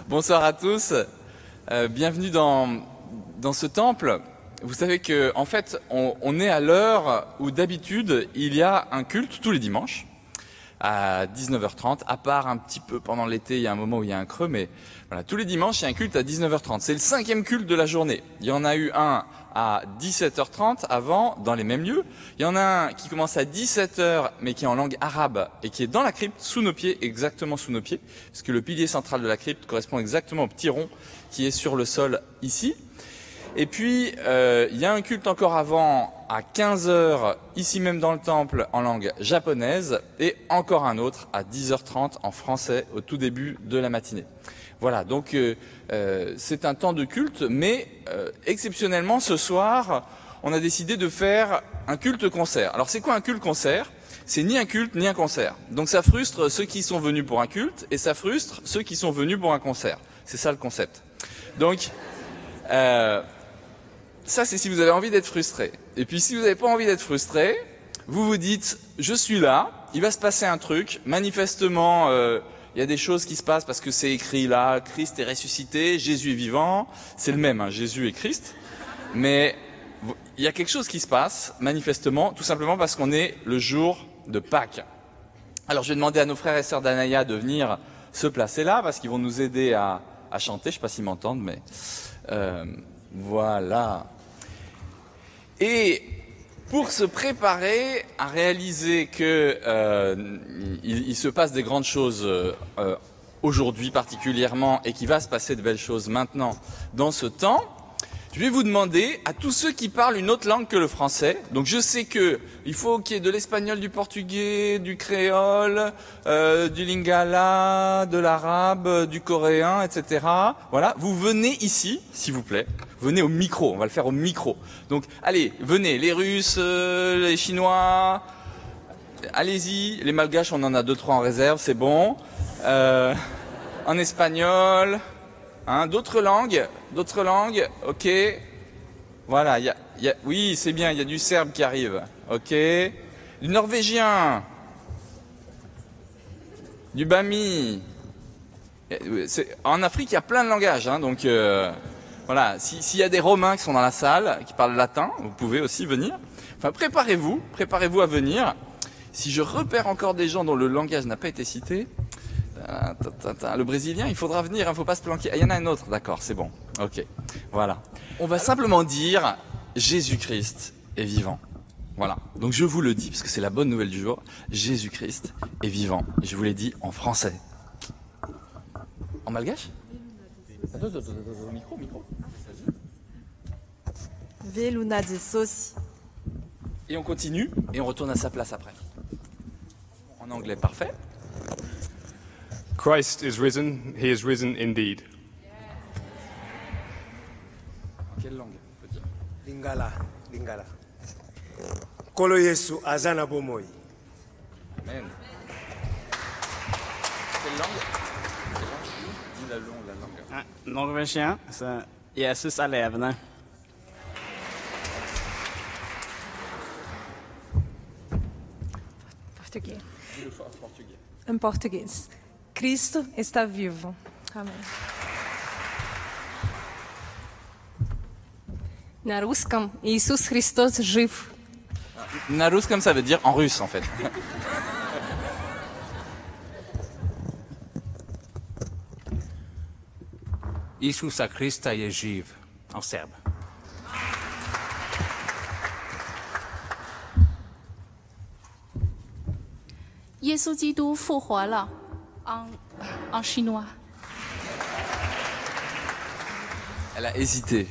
Bonsoir à tous, bienvenue dans ce temple. Vous savez que en fait, on est à l'heure où d'habitude il y a un culte tous les dimanches à 19h30, à part un petit peu pendant l'été, il y a un moment où il y a un creux, mais voilà, tous les dimanches il y a un culte à 19h30. C'est le 5e culte de la journée. Il y en a eu un à 17h30 avant, dans les mêmes lieux. Il y en a un qui commence à 17h, mais qui est en langue arabe et qui est dans la crypte, sous nos pieds, exactement sous nos pieds, puisque le pilier central de la crypte correspond exactement au petit rond qui est sur le sol ici. Et puis, il y a un culte encore avant, à 15h, ici même dans le temple, en langue japonaise, et encore un autre à 10h30 en français, au tout début de la matinée. Voilà, donc c'est un temps de culte, mais exceptionnellement, ce soir, on a décidé de faire un culte-concert. Alors c'est quoi un culte-concert? C'est ni un culte, ni un concert. Donc ça frustre ceux qui sont venus pour un culte, et ça frustre ceux qui sont venus pour un concert. C'est ça le concept. Donc... ça, c'est si vous avez envie d'être frustré. Et puis, si vous n'avez pas envie d'être frustré, vous vous dites, je suis là, il va se passer un truc, manifestement, il y a des choses qui se passent parce que c'est écrit là, Christ est ressuscité, Jésus est vivant, c'est le même, hein, Jésus et Christ. Mais il y a quelque chose qui se passe, manifestement, tout simplement parce qu'on est le jour de Pâques. Alors, je vais demander à nos frères et sœurs d'Anaya de venir se placer là, parce qu'ils vont nous aider à chanter, je ne sais pas s'ils m'entendent, mais... voilà. Et pour se préparer à réaliser que il se passe des grandes choses aujourd'hui particulièrement et qu'il va se passer de belles choses maintenant dans ce temps, je vais vous demander à tous ceux qui parlent une autre langue que le français. Donc je sais que il faut qu'il y ait de l'espagnol, du portugais, du créole, du lingala, de l'arabe, du coréen, etc. Voilà, vous venez ici, s'il vous plaît. Venez au micro, on va le faire au micro. Donc allez, venez, les Russes, les Chinois, allez-y. Les Malgaches, on en a 2-3 en réserve, c'est bon. En espagnol... Hein, d'autres langues, ok. Voilà, oui, c'est bien, il y a du serbe qui arrive, ok. Du norvégien, du bami. En Afrique, il y a plein de langages, hein, donc voilà. S'il y a des Romains qui sont dans la salle, qui parlent latin, vous pouvez aussi venir. Enfin, préparez-vous à venir. Si je repère encore des gens dont le langage n'a pas été cité. Le brésilien, il faudra venir, il ne faut pas se planquer. Il y en a un autre, d'accord, c'est bon. Ok, voilà. On va simplement dire Jésus-Christ est vivant. Voilà. Donc je vous le dis, parce que c'est la bonne nouvelle du jour. Jésus-Christ est vivant. Je vous l'ai dit en français. En malgache? Micro. Et on continue, et on retourne à sa place après. En anglais, parfait. Christ is risen, he is risen indeed. Quelle langue faut dire? Lingala. Kolo Yesu azana bomoi. Amen. Quelle langue? Dis la langue. Norvégien, så Jesus er levende. Português. Em português. Cristo está vivo. Amém. На русском Иисус Христос жив. Na russkam, ça veut dire en russe en fait. Isusa Krista je živ, en serbe. Jésus 基督复活了 en chinois. Elle a hésité.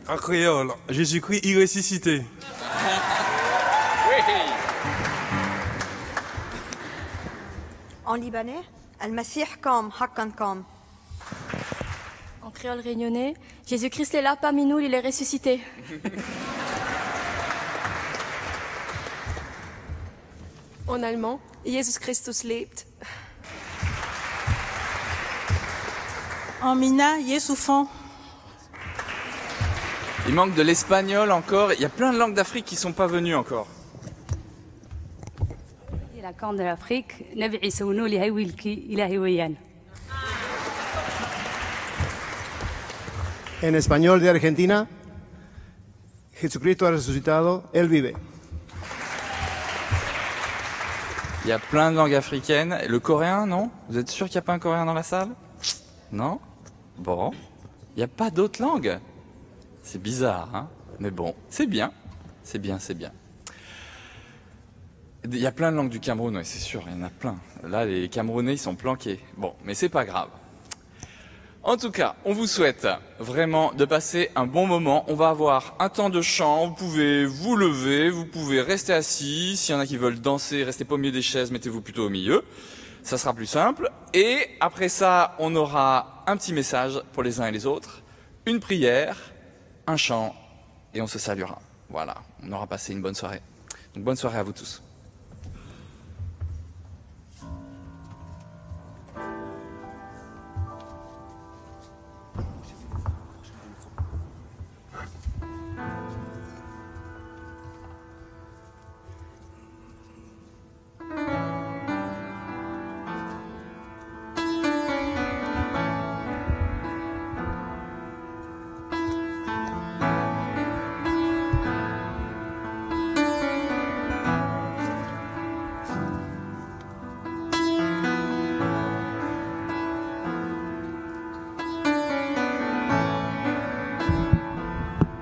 En créole, Jésus-Christ est ressuscité. Oui. En libanais, Al-Masih Kam, Hakkan Kam. En créole réunionnais, Jésus-Christ est là parmi nous, il est ressuscité. En allemand, Jesus Christus lebt. En mina, Yesu fond. Il manque de l'espagnol encore. Il y a plein de langues d'Afrique qui ne sont pas venues encore. la corne de l'Afrique, Nabi Isa ونقول هاي ويلكي إلهي ويانا. En español de Argentina, Jesucristo ha resucitado, Él vive. Il y a plein de langues africaines. Le coréen, non? Vous êtes sûr qu'il n'y a pas un coréen dans la salle? Non? Bon. Il n'y a pas d'autres langues? C'est bizarre, hein? Mais bon, c'est bien. C'est bien, c'est bien. Il y a plein de langues du Cameroun, oui, c'est sûr, il y en a plein. Là, les Camerounais, ils sont planqués. Bon, mais c'est pas grave. En tout cas, on vous souhaite vraiment de passer un bon moment. On va avoir un temps de chant. Vous pouvez vous lever, vous pouvez rester assis. S'il y en a qui veulent danser, restez pas au milieu des chaises, mettez-vous plutôt au milieu. Ça sera plus simple. Et après ça, on aura un petit message pour les uns et les autres, une prière, un chant, et on se saluera. Voilà, on aura passé une bonne soirée. Donc bonne soirée à vous tous.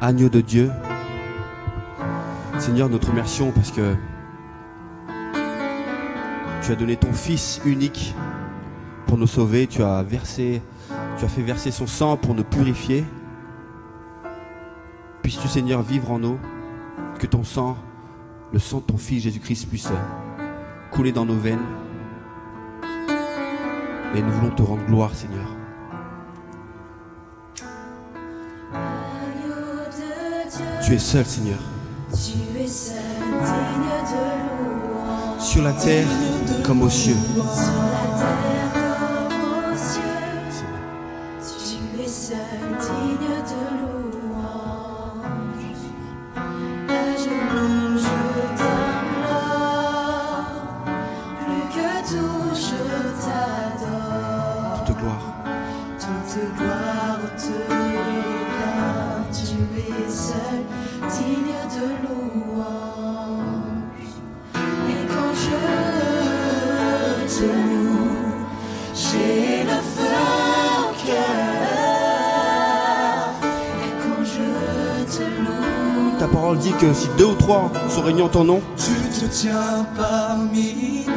Agneau de Dieu, Seigneur, nous te remercions parce que tu as donné ton Fils unique pour nous sauver, tu as fait verser son sang pour nous purifier. Puisses-tu, Seigneur, vivre en nous, que ton sang, le sang de ton Fils Jésus-Christ puisse couler dans nos veines. Et nous voulons te rendre gloire, Seigneur. Tu es seul, Seigneur. Tu es seul, digne de louange. Sur la terre comme aux cieux. Sur la terre comme aux cieux. Tu es seul, digne de louange. À genoux, je t'implore. Plus que tout, je t'adore. Toute gloire. Toute gloire te revient. Tu es seul, digne de louange. Et quand je te loue, j'ai le feu au cœur. Et quand je te loue, Ta parole dit que si 2 ou 3 sont réunis en ton nom, tu te tiens parmi nous.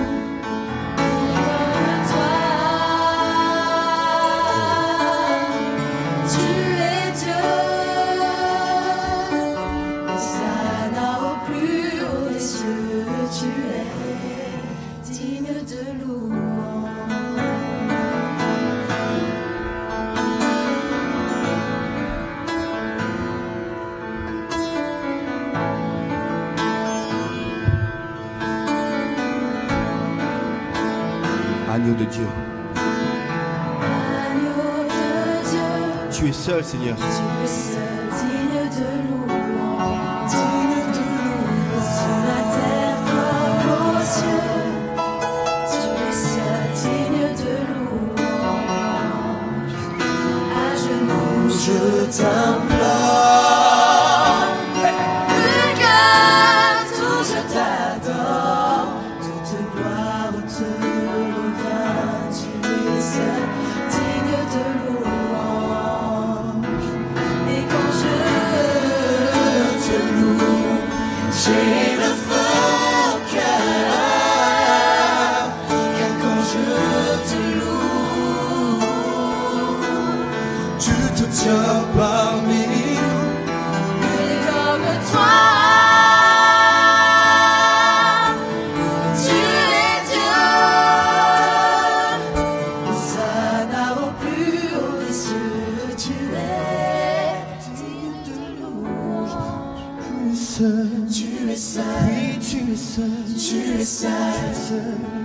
Agneau de Dieu. Agneau de Dieu. Tu es seul, Seigneur. Tu es seul, digne de louange. Digne de louange. Sur la terre comme aux cieux. Tu es seul, digne de louange. À genoux, je t'implore. Plus que tout, je t'adore. Toute gloire te revient. Tu es seul, digne de louange. Et quand je te loue, j'ai le feu au cœur. Car quand je te loue, tu te tiens parmi nous. Nul comme toi. Tu es Dieu. Ça n'a plus haut des cieux. Tu es digne de louange. Tu es seul. Tu es seul. Tu es seul.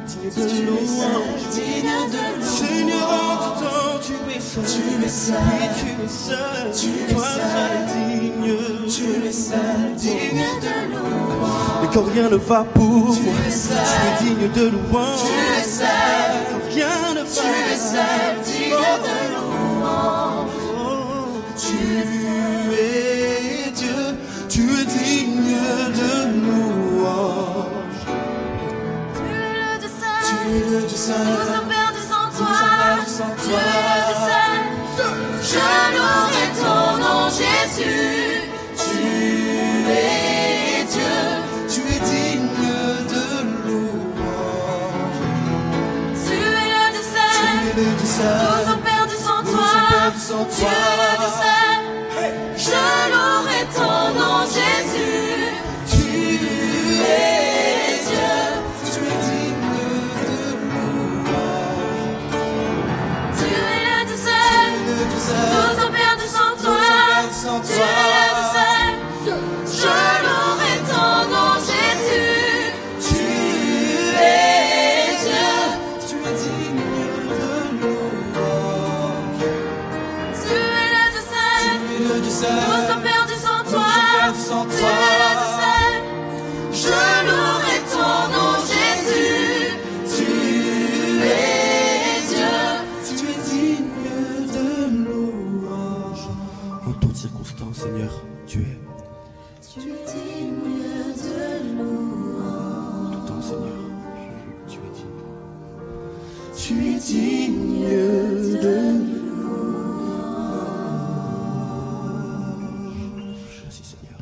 Tu es seul. Digne de louange. Seigneur, en tout temps, tu es seul. Tu es seul. Tu es seul. Tu es Toi seul. seul digne. Tu es seul. Digne de louange. Et quand rien ne va pour Tu moi, es seul. tu es digne de louange. Tu es seul. Quand rien ne va, Tu es seul. Digne de louange. oh, Tu sans toi. Je louerai ton nom, Jésus. Tu es Dieu, tu es digne de louange. Tu es le Dieu seul, nous sommes perdus sans toi. Tu es le Dieu seul, je louerai ton nom, Jésus. Tu es Dieu, tu es digne de louange. Tu es le Dieu seul, nous sommes perdus sans toi. Tu es le Dieu seul, je louerai ton nom, Jésus. Tu es Dieu, tu es digne de louange. Tu es le Dieu seul, nous sommes perdus sans toi. Tu es le Dieu seul, je louerai ton nom, Jésus. Tu es Dieu, tu es digne de louange. En toutes circonstances, Seigneur, tu es. Tu es digne de louange. Tout le temps, Seigneur, tu es digne. Tu es digne de Merci, Seigneur.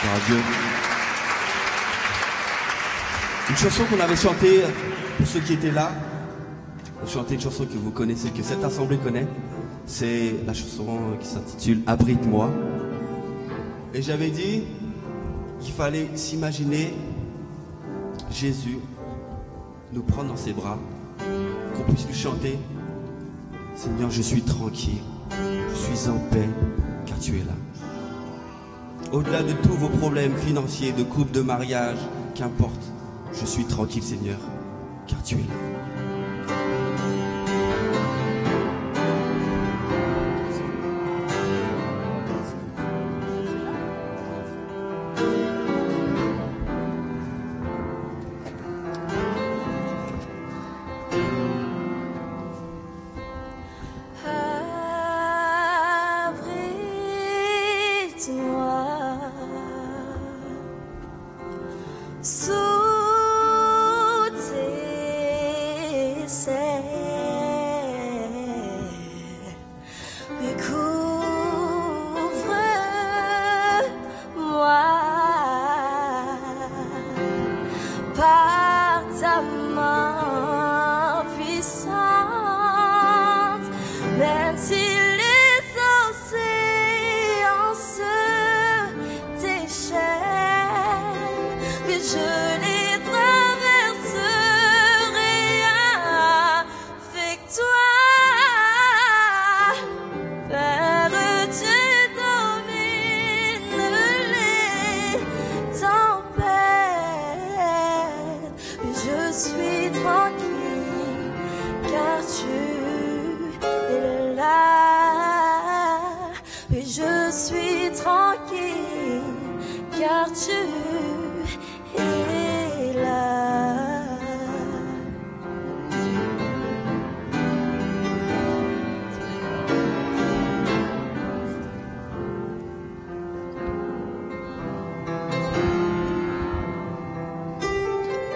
Gloire à Dieu. Une chanson qu'on avait chantée, pour ceux qui étaient là, on chantait une chanson que vous connaissez, que cette assemblée connaît. C'est la chanson qui s'intitule « Abrite-moi ». Et j'avais dit qu'il fallait s'imaginer Jésus nous prendre dans ses bras, qu'on puisse lui chanter « Seigneur, je suis tranquille, je suis en paix, car tu es là ». Au-delà de tous vos problèmes financiers, de couple, de mariage, qu'importe, je suis tranquille, Seigneur, car tu es là. Sous tes ailes, recouvre-moi par ta main puissante, même si les océans se déchaînent, mais je les traverserai avec toi. Père Dieu, domine les tempêtes, mais je suis tranquille car tu es là. Mais je suis tranquille car tu es là.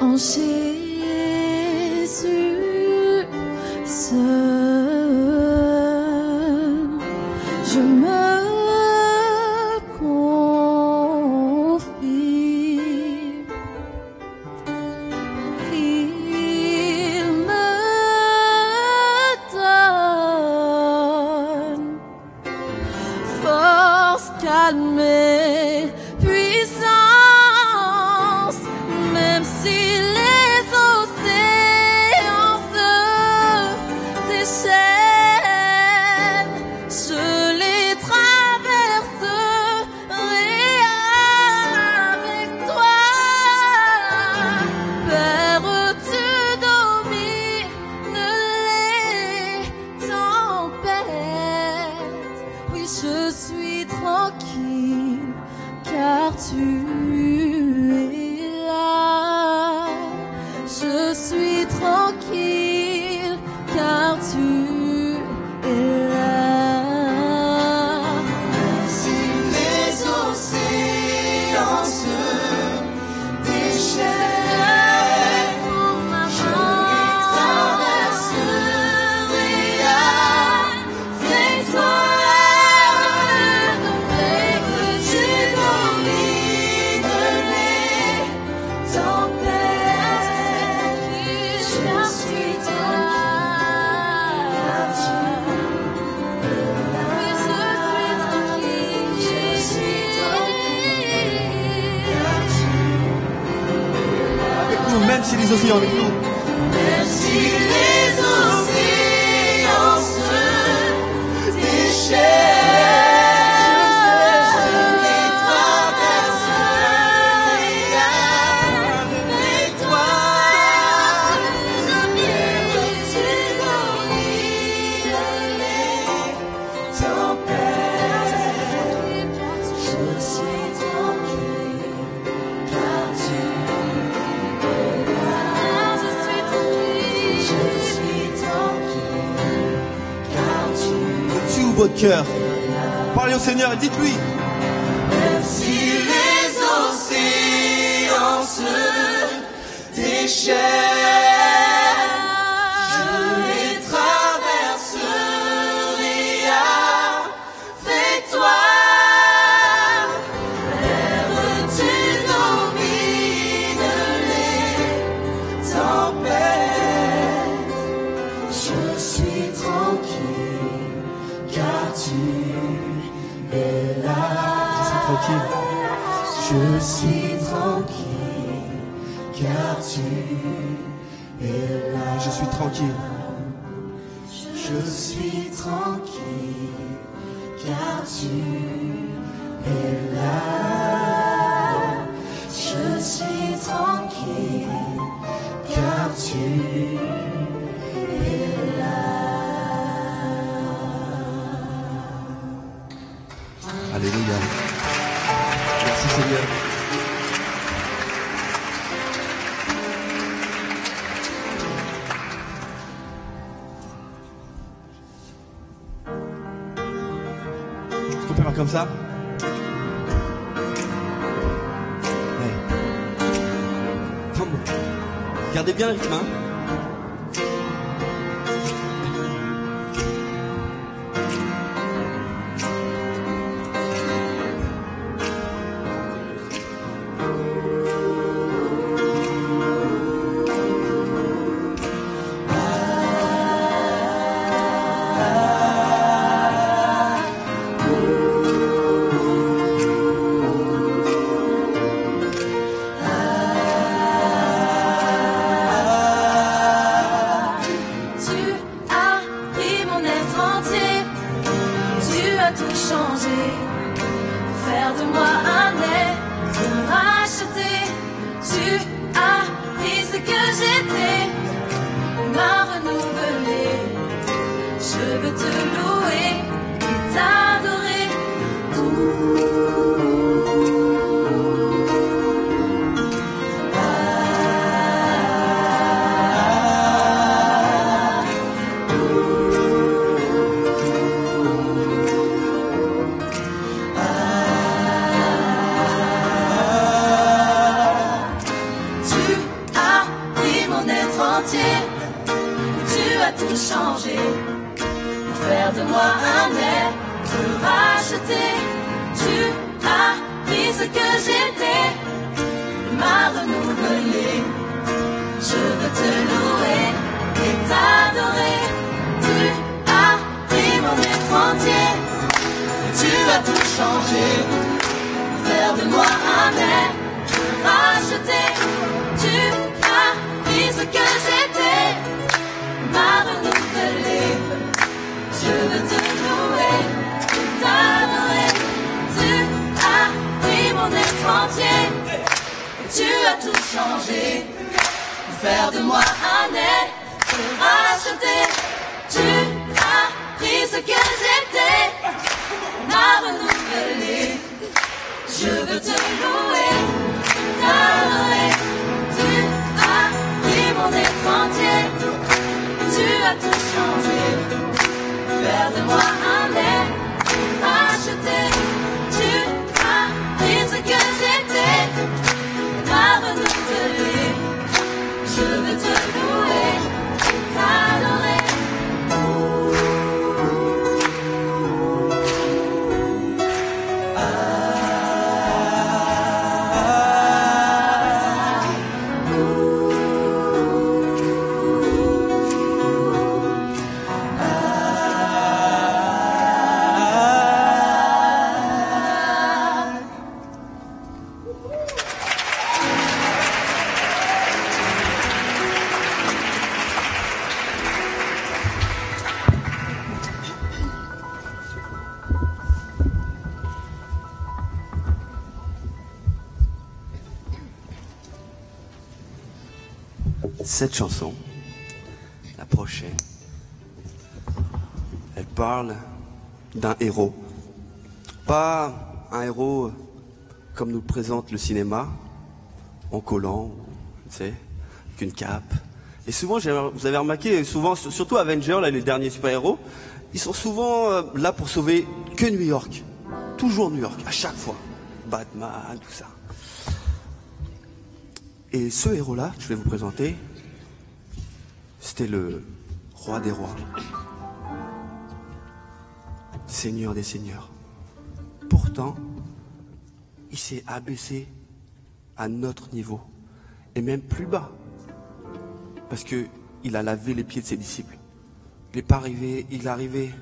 En Jésus seul, je me confie. Il me donne force, calme et puissance, même si les même si les océans avec nous. Même si les océans se déchaînent. Votre cœur. Parlez au Seigneur et dites-lui. Même si les océans se déchaînent, je les traverserai avec toi. Père, tu domines les tempêtes. Je suis tranquille. Car tu es là. Je suis tranquille. Car tu es là. Je suis tranquille. Je suis tranquille. Car tu es là. Je suis tranquille. Car tu es là. Alléluia. Merci Seigneur. Est-ce qu'on peut faire comme ça? Ouais. Gardez bien le rythme, hein? Cette chanson, la prochaine, elle parle d'un héros. Pas un héros comme nous le présente le cinéma, en collant, tu sais, avec une cape. Et souvent, vous avez remarqué, souvent, surtout Avengers, là, les derniers super-héros, ils sont souvent là pour sauver que New York. Toujours New York, à chaque fois. Batman, tout ça. Et ce héros-là, que je vais vous présenter, c'était le roi des rois. Seigneur des seigneurs. Pourtant, il s'est abaissé à notre niveau. Et même plus bas. Parce qu'il a lavé les pieds de ses disciples. Il est arrivé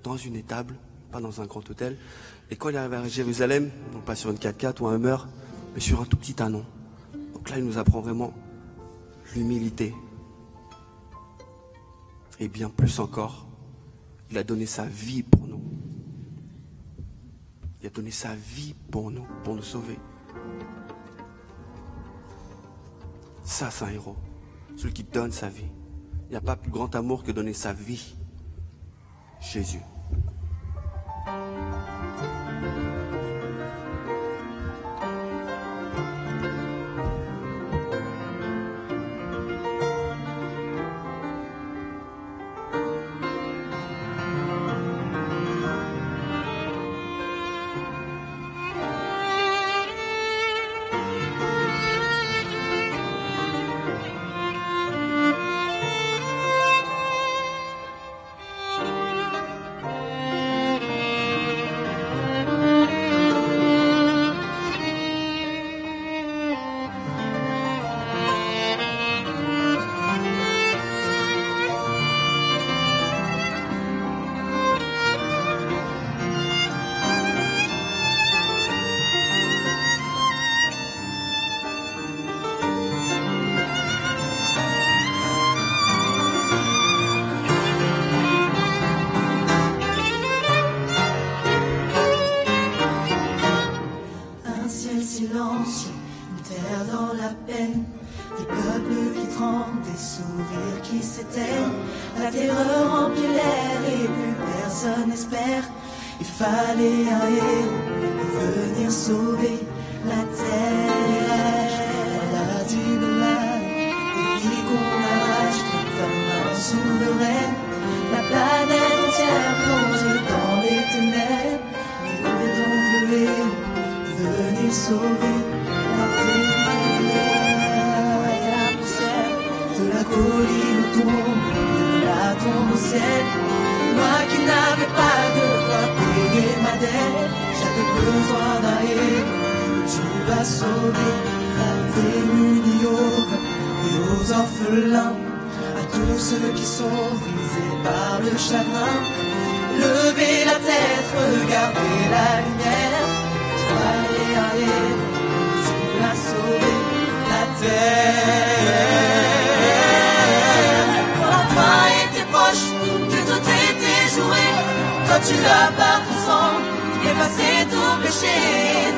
dans une étable, pas dans un grand hôtel. Et quand il est arrivé à Jérusalem, non pas sur une 4x4 ou un Hummer, mais sur un tout petit anon. Donc là, il nous apprend vraiment l'humilité. Et bien plus encore, il a donné sa vie pour nous. Il a donné sa vie pour nous sauver. Ça, c'est un héros. Celui qui donne sa vie. Il n'y a pas plus grand amour que donner sa vie. Jésus. La terreur remplit l'air et plus personne n'espère. Il fallait un héros venir sauver la terre. Voilà du mal, des vies qu'on arrache de ta main souveraine. La planète entière plongée dans les ténèbres. Mais où est donc le héros venir sauver la terre? Et la poussière de la colline au tombe, la tombe au ciel. Moi qui n'avais pas de quoi payer ma dette, j'avais besoin d'un héros. Tu vas sauver à démunis et aux orphelins, à tous ceux qui sont brisés par le chagrin. Levez la tête, regardez la lumière. Soyez un héros, tu vas sauver la terre. Quand la fin était proche, que tout était joué, toi tu as par ton sang effacé tout péché,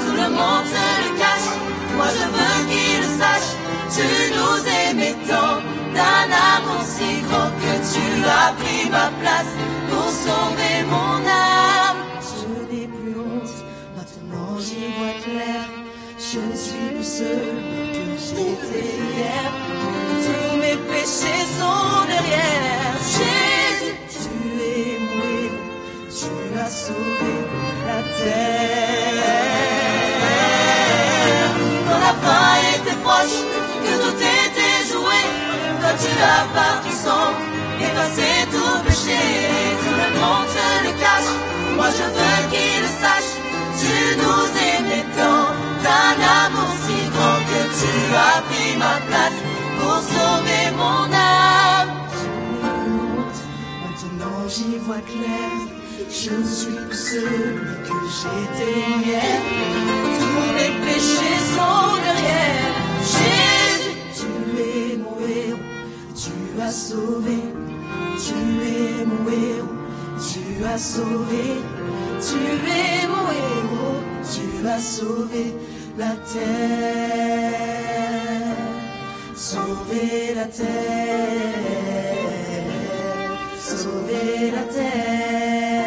tout le monde se le cache. Moi je veux qu'il le sache, tu nous aimais tant, d'un amour si grand que tu as pris ma place pour sauver mon âme. Je n'ai plus honte, maintenant j'y vois clair. Je ne suis plus celui que j'étais hier. Tous mes péchés sont derrière. Jésus, tu es mon héros, tu as sauvé la terre. Quand la fin était proche, que tout était joué, quand tu as par ton sang effacé tout péché, tout le monde se le cache. Moi je veux qu'il le sache, tu nous aimais tant, d'un amour si grand que tu as pris ma place pour sauver mon âme. Je n'ai plus honte, maintenant j'y vois clair. Je ne suis plus celui que j'étais hier. Tous mes péchés sont derrière. Jésus, tu es mon héros, tu as sauvé. Tu es mon héros, tu as sauvé. Tu es mon héros, tu as sauvé la terre. sauver la terre, sauver la terre,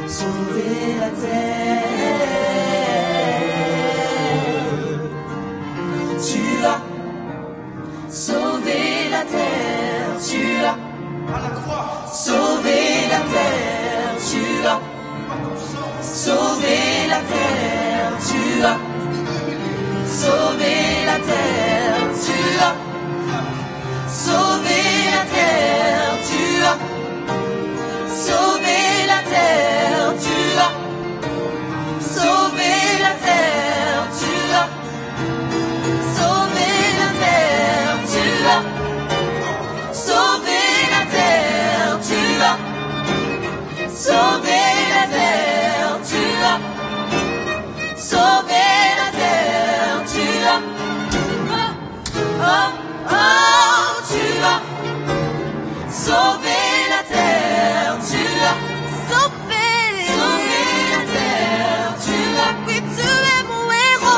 sauver la terre. Tu as sauvé la terre, tu as sauvé la terre, tu as sauvé la terre, tu as sauvé la terre, tu as sauvé la terre, tu as sauvé la terre, tu as sauvé la terre, tu as sauvé la terre, tu as sauvé la terre, tu as sauvé la terre, tu as sauvé la terre, tu as tu as sauvé la terre, tu as sauvé la terre, tu as oui, tu es mon héros,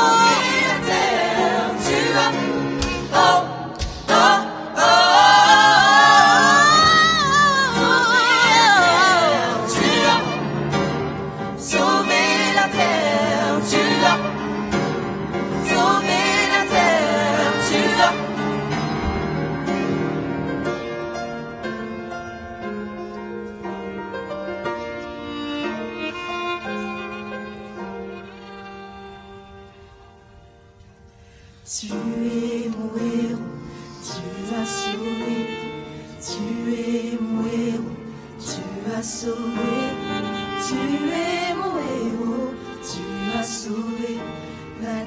sauvé la terre, tu as sauvé la terre, tu as sauvé la terre, tu as tu es mon héros, tu as sauvé, tu es mon héros, tu as sauvé, tu es mon héros, tu as sauvé la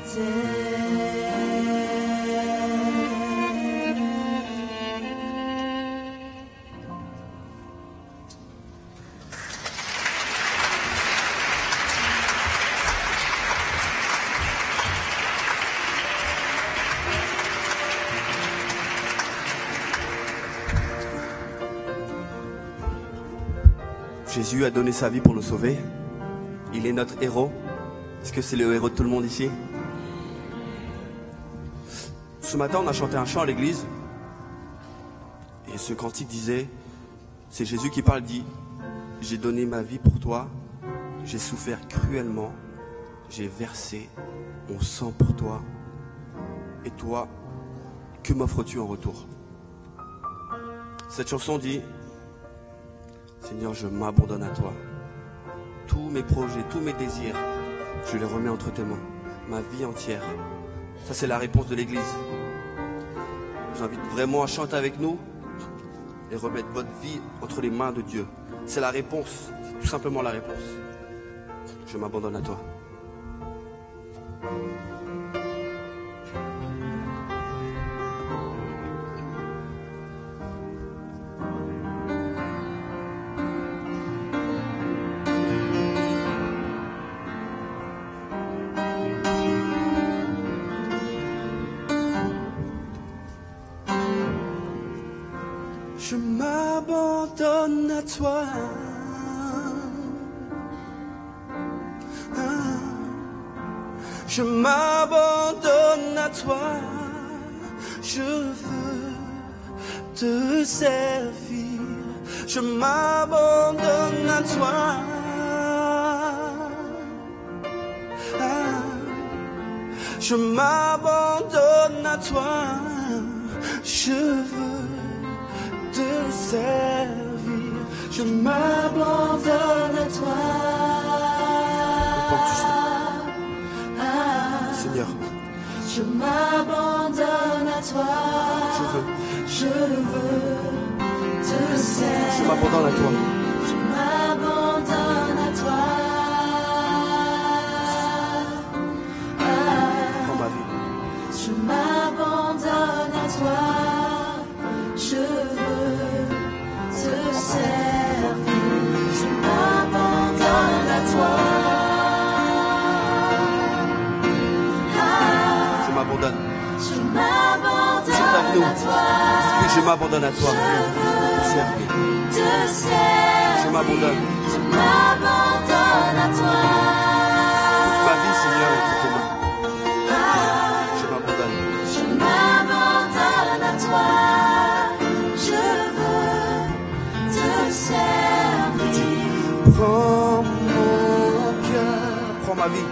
Jésus a donné sa vie pour nous sauver. Il est notre héros. Est-ce que c'est le héros de tout le monde ici? Ce matin, on a chanté un chant à l'église. Et ce cantique disait, c'est Jésus qui parle, dit, j'ai donné ma vie pour toi, j'ai souffert cruellement, j'ai versé mon sang pour toi. Et toi, que m'offres-tu en retour? Cette chanson dit, Seigneur, je m'abandonne à toi. Tous mes projets, tous mes désirs, je les remets entre tes mains. Ma vie entière. Ça, c'est la réponse de l'Église. Je vous invite vraiment à chanter avec nous et remettre votre vie entre les mains de Dieu. C'est la réponse. C'est tout simplement la réponse. Je m'abandonne à toi. Je m'abandonne à toi. Je m'abandonne à toi. Je veux te servir. Je m'abandonne à toi. Je m'abandonne à toi. Je veux te servir, je m'abandonne à toi. Seigneur, je m'abandonne à toi. Je veux te servir. Je m'abandonne à toi. Je m'abandonne à toi. Prends ma vie. Je m'abandonne à toi. Je veux te servir, je m'abandonne à toi. Je m'abandonne. Je m'abandonne à toi. Je m'abandonne à toi. Te servir. Je m'abandonne. Je m'abandonne à toi. Toute ma vie, Seigneur, est entre tes mains. Je m'abandonne. Je m'abandonne. ma vie.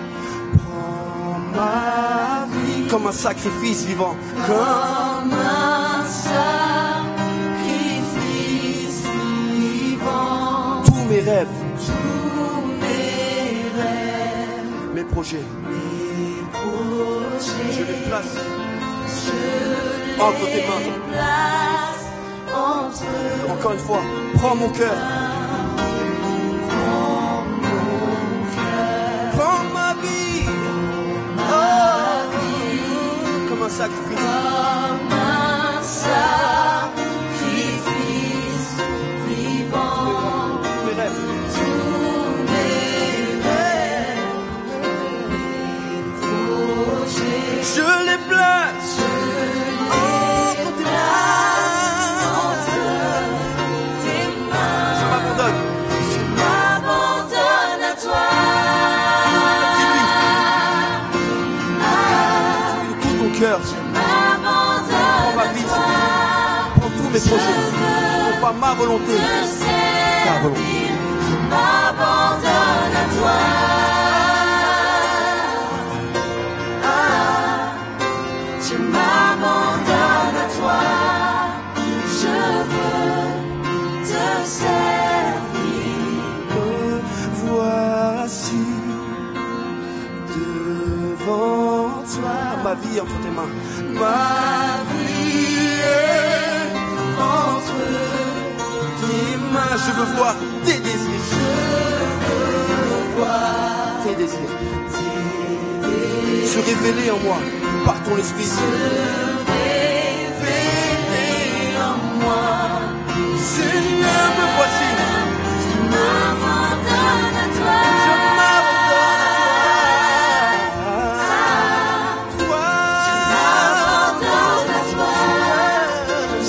Prends ma vie comme un sacrifice vivant. Comme un sacrifice vivant. Tous mes rêves, Tous mes rêves, mes projets, je les place entre tes mains. place entre Encore une fois, prends mon cœur. Prends ma vie. Comme un sacrifice. comme un sacrifice vivant. Tous mes rêves, Tous mes rêves, mes projets, je les place entre tes mains. Je m'abandonne. je m'abandonne à toi. De tout ton cœur, Je m'abandonne prends ma à vie. toi. Prends tous mes projets. Non pas ma volonté, Je ta volonté. servir, je m'abandonne à toi. Je m'abandonne à toi. Je veux te servir. Voici devant toi ma vie entre tes mains. Ma vie est entre tes mains. Je veux voir tes désirs. Je veux voir tes désirs. Se révéler en moi par ton esprit. Révéler en moi. Seigneur, me voici. Je m'abandonne à toi. Je m'abandonne à toi. M'abandonne à toi.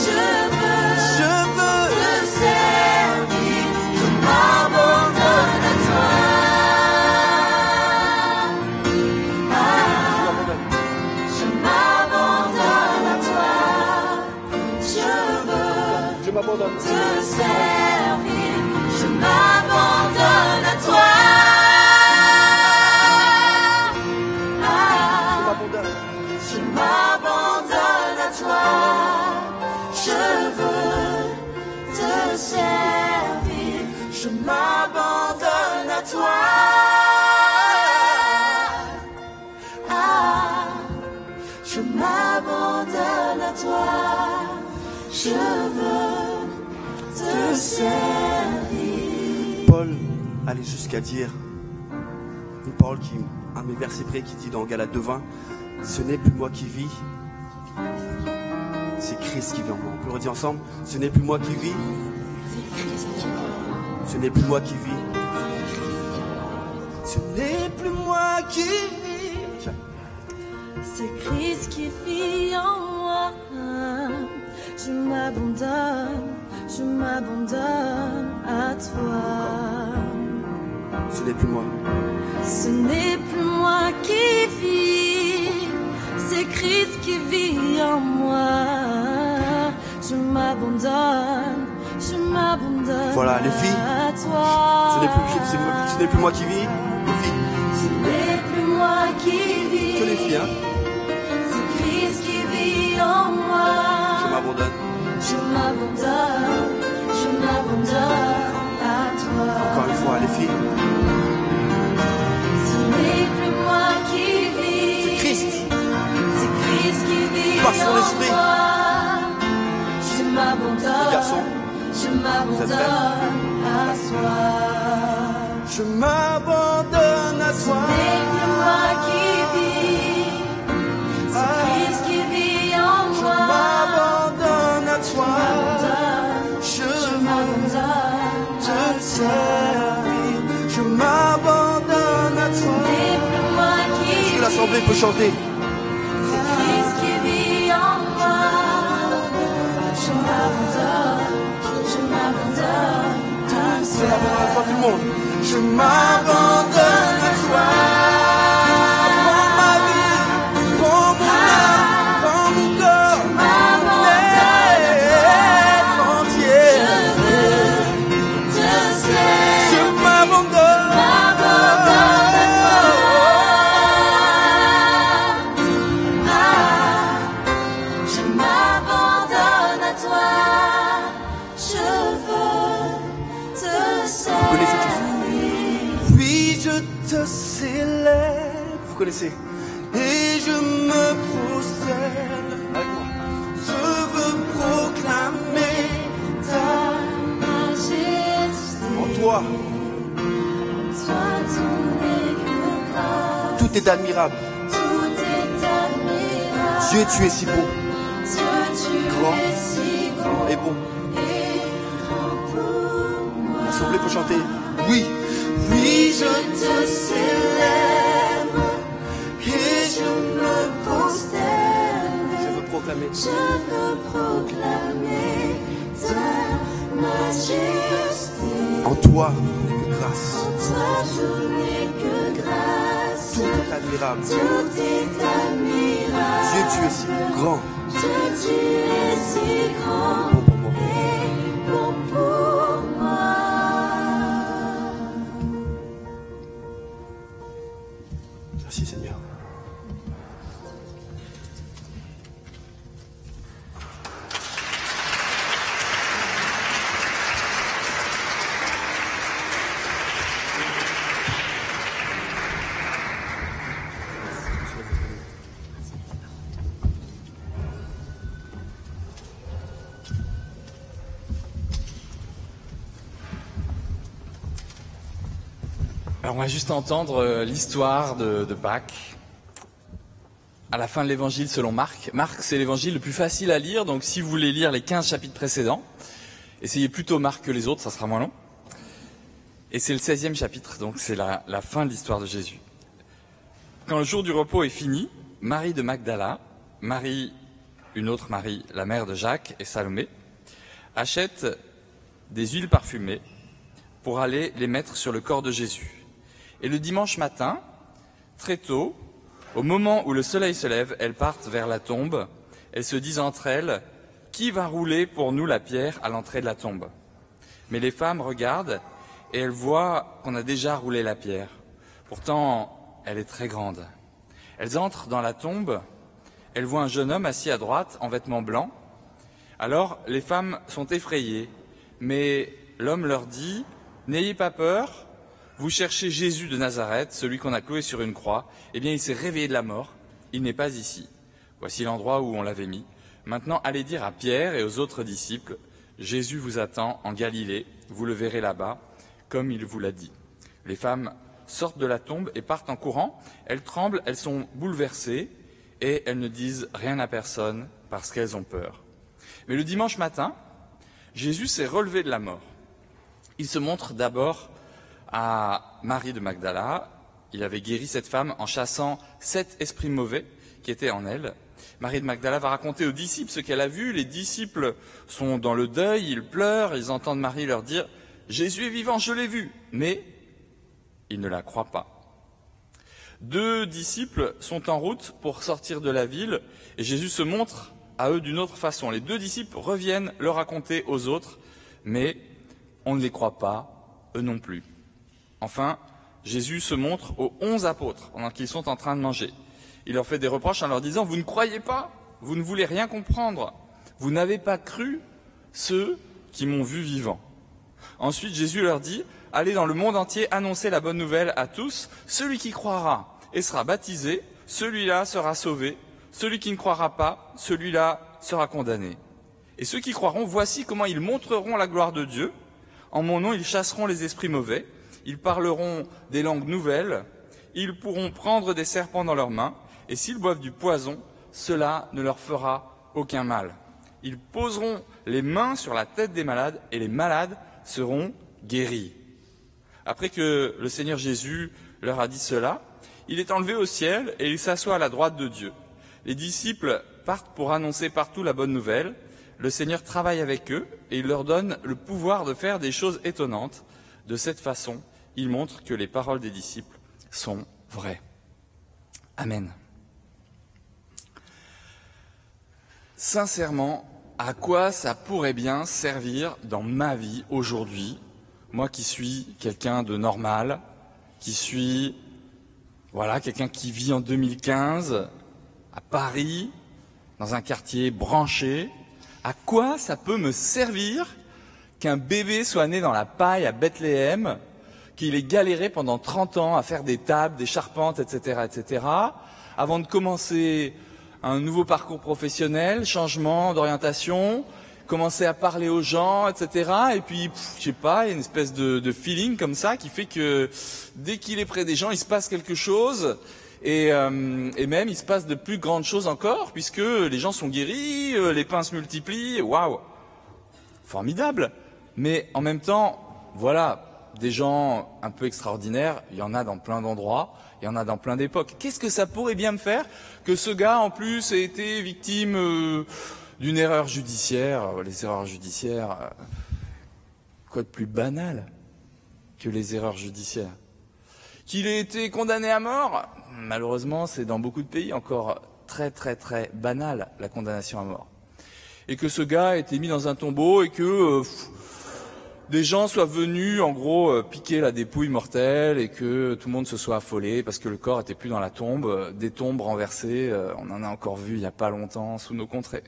Je veux te servir. Je m'abandonne à toi. Je m'abandonne à toi. Je veux Je m'abandonne. te servir. Je m'abandonne à toi. Je m'abandonne à toi. Je veux te servir. Je m'abandonne à toi. Je m'abandonne à toi. Je veux te servir. Paul allait jusqu'à dire une parole qui, un de mes versets près, qui dit dans Galates 2:20, ce n'est plus moi qui vis, c'est Christ qui vit en moi. On peut le redire ensemble, ce n'est plus moi qui vis, ce n'est plus moi qui vis, ce n'est plus moi qui vis. C'est Christ qui vit en moi. Je m'abandonne à toi. Ce n'est plus moi. Ce n'est plus moi qui vis, c'est Christ qui vit en moi. Je m'abandonne Voilà, les filles, à toi. Ce n'est plus moi qui vis, les filles. Ce n'est plus moi qui vis, Que les filles, hein. c'est Christ qui vit en moi. Je m'abandonne. Je m'abandonne à toi. Encore une fois, les filles. Ce n'est plus moi qui vis, C'est Christ. c'est Christ qui vit Par son en esprit. moi. Je m'abandonne, Les garçons, je êtes m'abandonne à toi. Je m'abandonne à Ce toi. n'est plus moi qui vis, c'est Christ qui vit en Je moi. m'abandonne à toi. Je m'abandonne te servir. Je m'abandonne à toi. Ce n'est plus moi qui Est-ce que l'assemblée peut chanter? c'est Christ qui vit en moi. Je m'abandonne à C'est la bonne à tout le monde. Je m'abandonne à toi. Prends ma vie, prends mon âme, prends mon corps, être entier. te servir. Je m'abandonne. À toi. connaissez. Et je me prosterne avec moi. Je veux proclamer ta majesté. en toi. Toi, tout n'est que grâce. Tout est admirable. Tout est admirable. Dieu, tu es si beau. Dieu, tu Grand. es si grand Et bon. et grand pour moi. L'assemblée peut chanter. Oui, oui, Je te célèbre et je me prosterne. je veux proclamer. Je veux proclamer ta majesté. En toi, n'est que grâce. Toi, tout n'est que grâce. Tout est admirable. Tout est admirable. Dieu, tu es si grand. Dieu, tu es si grand Bon pour moi. et bon pour moi. Merci Seigneur. Alors on va juste entendre l'histoire de Pâques. À la fin de l'évangile selon Marc. Marc, c'est l'évangile le plus facile à lire, donc si vous voulez lire les 15 chapitres précédents, essayez plutôt Marc que les autres, ça sera moins long. Et c'est le 16e chapitre, donc c'est la fin de l'histoire de Jésus. Quand le jour du repos est fini, Marie de Magdala, Marie, une autre Marie, la mère de Jacques et Salomé, achètent des huiles parfumées pour aller les mettre sur le corps de Jésus. Et le dimanche matin, très tôt, au moment où le soleil se lève, elles partent vers la tombe. Elles se disent entre elles, « Qui va rouler pour nous la pierre à l'entrée de la tombe ?» Mais les femmes regardent et elles voient qu'on a déjà roulé la pierre. Pourtant, elle est très grande. Elles entrent dans la tombe, elles voient un jeune homme assis à droite en vêtements blancs. Alors les femmes sont effrayées, mais l'homme leur dit, « N'ayez pas peur. Vous cherchez Jésus de Nazareth, celui qu'on a cloué sur une croix. Eh bien, il s'est réveillé de la mort. Il n'est pas ici. Voici l'endroit où on l'avait mis. Maintenant, allez dire à Pierre et aux autres disciples, Jésus vous attend en Galilée. Vous le verrez là-bas, comme il vous l'a dit. » Les femmes sortent de la tombe et partent en courant. Elles tremblent, elles sont bouleversées et elles ne disent rien à personne parce qu'elles ont peur. Mais le dimanche matin, Jésus s'est relevé de la mort. Il se montre d'abord à Marie de Magdala. Il avait guéri cette femme en chassant 7 esprits mauvais qui étaient en elle. Marie de Magdala va raconter aux disciples ce qu'elle a vu. Les disciples sont dans le deuil, ils pleurent, ils entendent Marie leur dire « Jésus est vivant, je l'ai vu !» Mais ils ne la croient pas. 2 disciples sont en route pour sortir de la ville et Jésus se montre à eux d'une autre façon. Les 2 disciples reviennent le raconter aux autres, mais on ne les croit pas, eux non plus. Enfin, Jésus se montre aux 11 apôtres pendant qu'ils sont en train de manger. Il leur fait des reproches en leur disant « Vous ne croyez pas, vous ne voulez rien comprendre, vous n'avez pas cru ceux qui m'ont vu vivant. » Ensuite, Jésus leur dit « Allez dans le monde entier annoncer la bonne nouvelle à tous. Celui qui croira et sera baptisé, celui-là sera sauvé. Celui qui ne croira pas, celui-là sera condamné. Et ceux qui croiront, voici comment ils montreront la gloire de Dieu. En mon nom, ils chasseront les esprits mauvais. Ils parleront des langues nouvelles, ils pourront prendre des serpents dans leurs mains, et s'ils boivent du poison, cela ne leur fera aucun mal. Ils poseront les mains sur la tête des malades, et les malades seront guéris. » Après que le Seigneur Jésus leur a dit cela, il est enlevé au ciel et il s'assoit à la droite de Dieu. Les disciples partent pour annoncer partout la bonne nouvelle. Le Seigneur travaille avec eux et il leur donne le pouvoir de faire des choses étonnantes. De cette façon, il montre que les paroles des disciples sont vraies. Amen. Sincèrement, à quoi ça pourrait bien servir dans ma vie aujourd'hui, moi qui suis quelqu'un de normal, qui suis quelqu'un qui vit en 2015 à Paris, dans un quartier branché, à quoi ça peut me servir qu'un bébé soit né dans la paille à Bethléem, qu'il ait galéré pendant 30 ans à faire des tables, des charpentes, etc., etc., avant de commencer un nouveau parcours professionnel, changement d'orientation, commencer à parler aux gens, etc. Et puis, je sais pas, il y a une espèce de feeling comme ça qui fait que dès qu'il est près des gens, il se passe quelque chose. Et même, il se passe de plus grandes choses encore, puisque les gens sont guéris, les pains se multiplient. Waouh, formidable. Mais en même temps, voilà, des gens un peu extraordinaires, il y en a dans plein d'endroits, il y en a dans plein d'époques. Qu'est-ce que ça pourrait bien me faire que ce gars, en plus, ait été victime d'une erreur judiciaire? Les erreurs judiciaires, quoi de plus banal que les erreurs judiciaires? Qu'il ait été condamné à mort? Malheureusement, c'est dans beaucoup de pays encore très très très banal, la condamnation à mort. Et que ce gars ait été mis dans un tombeau et que des gens soient venus, en gros, piquer la dépouille mortelle et que tout le monde se soit affolé parce que le corps était plus dans la tombe, des tombes renversées, on en a encore vu il n'y a pas longtemps sous nos contrées.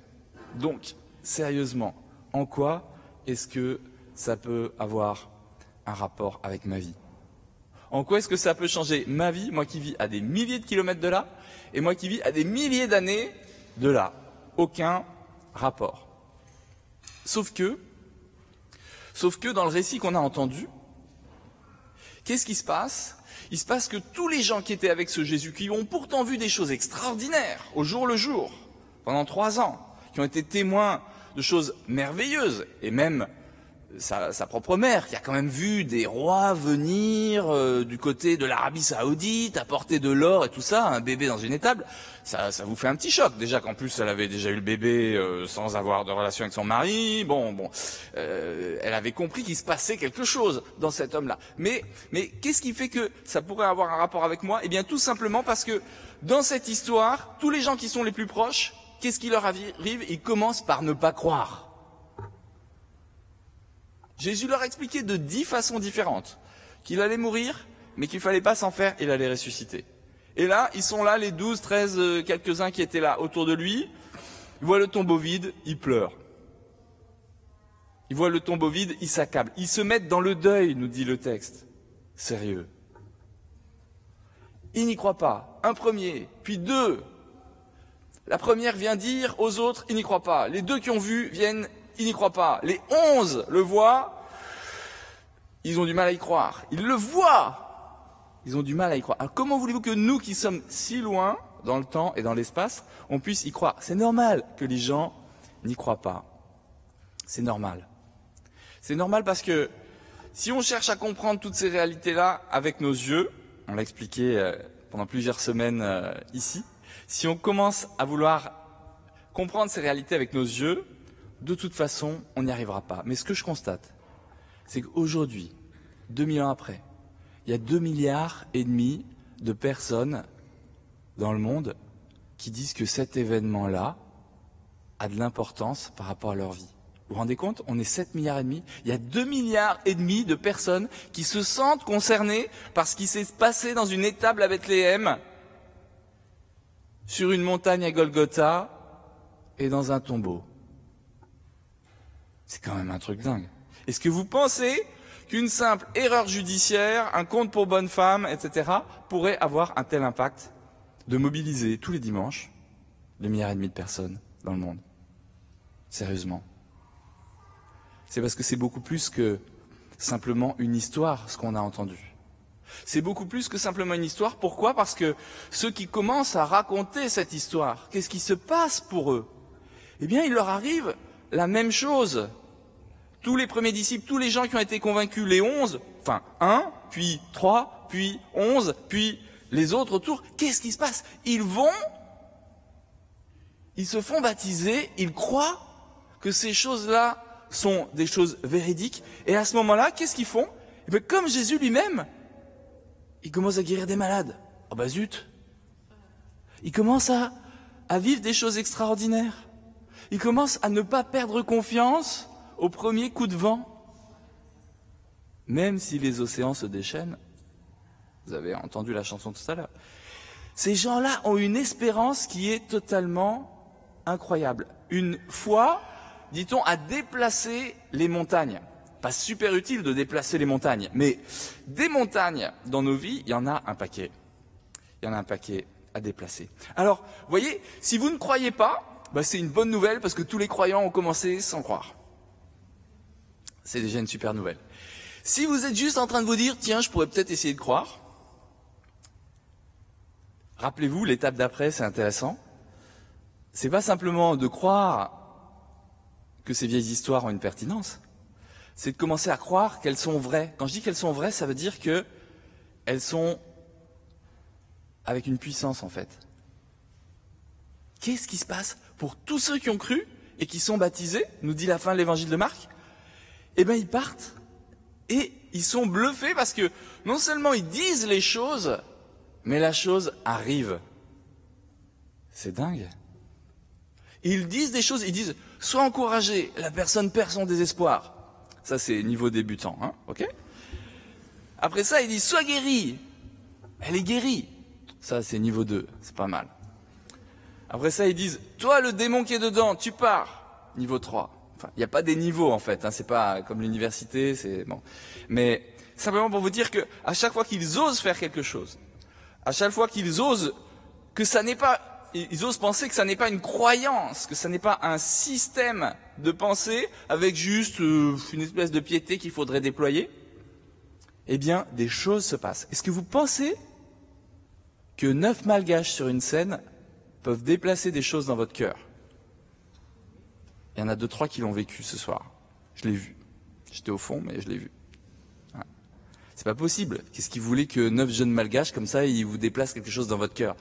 Donc, sérieusement, en quoi est-ce que ça peut avoir un rapport avec ma vie? En quoi est-ce que ça peut changer ma vie, moi qui vis à des milliers de kilomètres de là, et moi qui vis à des milliers d'années de là? Aucun rapport. Sauf que dans le récit qu'on a entendu, qu'est-ce qui se passe? Il se passe que tous les gens qui étaient avec ce Jésus, qui ont pourtant vu des choses extraordinaires au jour le jour, pendant 3 ans, qui ont été témoins de choses merveilleuses, et même sa propre mère, qui a quand même vu des rois venir du côté de l'Arabie Saoudite, apporter de l'or et tout ça, un bébé dans une étable, ça vous fait un petit choc. Déjà qu'en plus elle avait déjà eu le bébé sans avoir de relation avec son mari. Elle avait compris qu'il se passait quelque chose dans cet homme-là. Mais qu'est-ce qui fait que ça pourrait avoir un rapport avec moi? Eh bien, tout simplement parce que dans cette histoire, tous les gens qui sont les plus proches, qu'est-ce qui leur arrive? Ils commencent par ne pas croire. Jésus leur a expliqué de 10 façons différentes qu'il allait mourir, mais qu'il fallait pas s'en faire, il allait ressusciter. Et là, ils sont là, les 12, 13, quelques-uns qui étaient là autour de lui. Ils voient le tombeau vide, ils pleurent. Ils voient le tombeau vide, ils s'accablent. Ils se mettent dans le deuil, nous dit le texte. Sérieux. Ils n'y croient pas. Un premier, puis 2. La première vient dire aux autres, ils n'y croient pas. Les 2 qui ont vu viennent, ils n'y croient pas. Les 11 le voient, ils ont du mal à y croire. Ils le voient, ils ont du mal à y croire. Alors comment voulez-vous que nous qui sommes si loin dans le temps et dans l'espace, on puisse y croire? C'est normal que les gens n'y croient pas. C'est normal. C'est normal parce que si on cherche à comprendre toutes ces réalités-là avec nos yeux, on l'a expliqué pendant plusieurs semaines ici, si on commence à vouloir comprendre ces réalités avec nos yeux, de toute façon, on n'y arrivera pas. Mais ce que je constate, c'est qu'aujourd'hui, 2000 ans après, il y a 2,5 milliards de personnes dans le monde qui disent que cet événement-là a de l'importance par rapport à leur vie. Vous vous rendez compte? On est 7,5 milliards. Il y a 2,5 milliards de personnes qui se sentent concernées par ce qui s'est passé dans une étable à Bethléem, sur une montagne à Golgotha et dans un tombeau. C'est quand même un truc dingue. Est-ce que vous pensez qu'une simple erreur judiciaire, un compte pour bonne femme, etc., pourrait avoir un tel impact de mobiliser tous les dimanches 2,5 milliards de personnes dans le monde? Sérieusement. C'est parce que c'est beaucoup plus que simplement une histoire, ce qu'on a entendu. C'est beaucoup plus que simplement une histoire. Pourquoi? Parce que ceux qui commencent à raconter cette histoire, qu'est-ce qui se passe pour eux? Eh bien, il leur arrive la même chose. Tous les premiers disciples, tous les gens qui ont été convaincus, les 11, enfin 1, puis 3, puis 11, puis les autres autour, qu'est-ce qui se passe? Ils se font baptiser, ils croient que ces choses-là sont des choses véridiques, et à ce moment-là, qu'est-ce qu'ils font? Eh bien, comme Jésus lui-même, il commence à guérir des malades. Oh bah zut! Il commence à vivre des choses extraordinaires. Il commence à ne pas perdre confiance au premier coup de vent. Même si les océans se déchaînent. Vous avez entendu la chanson tout à l'heure. Ces gens-là ont une espérance qui est totalement incroyable. Une foi, dit-on, à déplacer les montagnes. pas super utile de déplacer les montagnes. Mais des montagnes dans nos vies, il y en a un paquet. Il y en a un paquet à déplacer. Alors, vous voyez, si vous ne croyez pas, c'est une bonne nouvelle parce que tous les croyants ont commencé sans croire. C'est déjà une super nouvelle. Si vous êtes juste en train de vous dire, tiens, je pourrais peut-être essayer de croire, rappelez-vous, l'étape d'après, c'est intéressant. C'est pas simplement de croire que ces vieilles histoires ont une pertinence. C'est de commencer à croire qu'elles sont vraies. Quand je dis qu'elles sont vraies, ça veut dire que elles sont avec une puissance, en fait. Qu'est-ce qui se passe pour tous ceux qui ont cru et qui sont baptisés, nous dit la fin de l'évangile de Marc? Eh bien, ils partent et ils sont bluffés parce que non seulement ils disent les choses, mais la chose arrive. C'est dingue. Ils disent des choses, ils disent « Sois encouragé, la personne perd son désespoir ». Ça, c'est niveau débutant, hein, ok? Après ça, ils disent « Sois guéri ». Elle est guérie. Ça, c'est niveau 2, c'est pas mal. Après ça, ils disent « Toi, le démon qui est dedans, tu pars ». Niveau 3. Enfin, il n'y a pas des niveaux, en fait, hein, c'est pas comme l'université, c'est bon. Mais simplement pour vous dire que à chaque fois qu'ils osent faire quelque chose, à chaque fois qu'ils osent que ça n'est pas... Ils osent penser que ça n'est pas une croyance, que ça n'est pas un système de pensée avec juste une espèce de piété qu'il faudrait déployer. Eh bien, des choses se passent. Est-ce que vous pensez que 9 malgaches sur une scène peuvent déplacer des choses dans votre cœur? Il y en a 2-3 qui l'ont vécu ce soir. Je l'ai vu. J'étais au fond, mais je l'ai vu. Ouais. C'est pas possible. Qu'est-ce qu'ils voulaient que 9 jeunes malgaches, comme ça, ils vous déplacent quelque chose dans votre cœur?